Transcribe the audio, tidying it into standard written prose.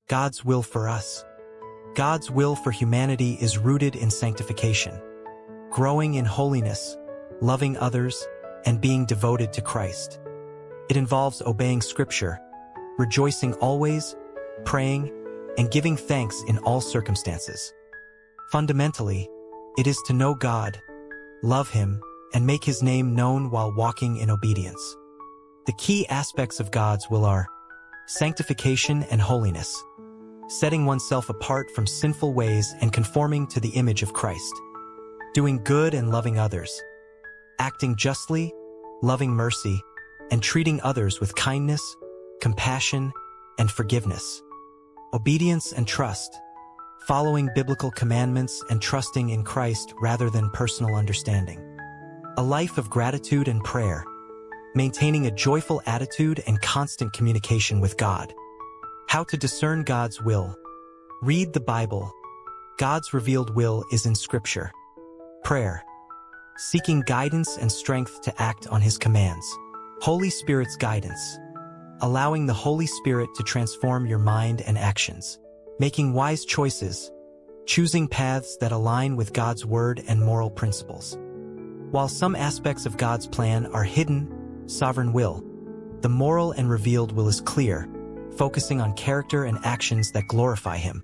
God's will for us. God's will for humanity is rooted in sanctification, growing in holiness, loving others, and being devoted to Christ. It involves obeying Scripture, rejoicing always, praying, and giving thanks in all circumstances. Fundamentally, it is to know God, love Him, and make His name known while walking in obedience. The key aspects of God's will are sanctification and holiness, setting oneself apart from sinful ways and conforming to the image of Christ, doing good and loving others, acting justly, loving mercy, and treating others with kindness, compassion, and forgiveness, obedience and trust, following biblical commandments and trusting in Christ rather than personal understanding, a life of gratitude and prayer, maintaining a joyful attitude and constant communication with God. How to discern God's will. Read the Bible. God's revealed will is in Scripture. Prayer. Seeking guidance and strength to act on His commands. Holy Spirit's guidance. Allowing the Holy Spirit to transform your mind and actions. Making wise choices. Choosing paths that align with God's Word and moral principles. While some aspects of God's plan are hidden, sovereign will, the moral and revealed will is clear, focusing on character and actions that glorify Him.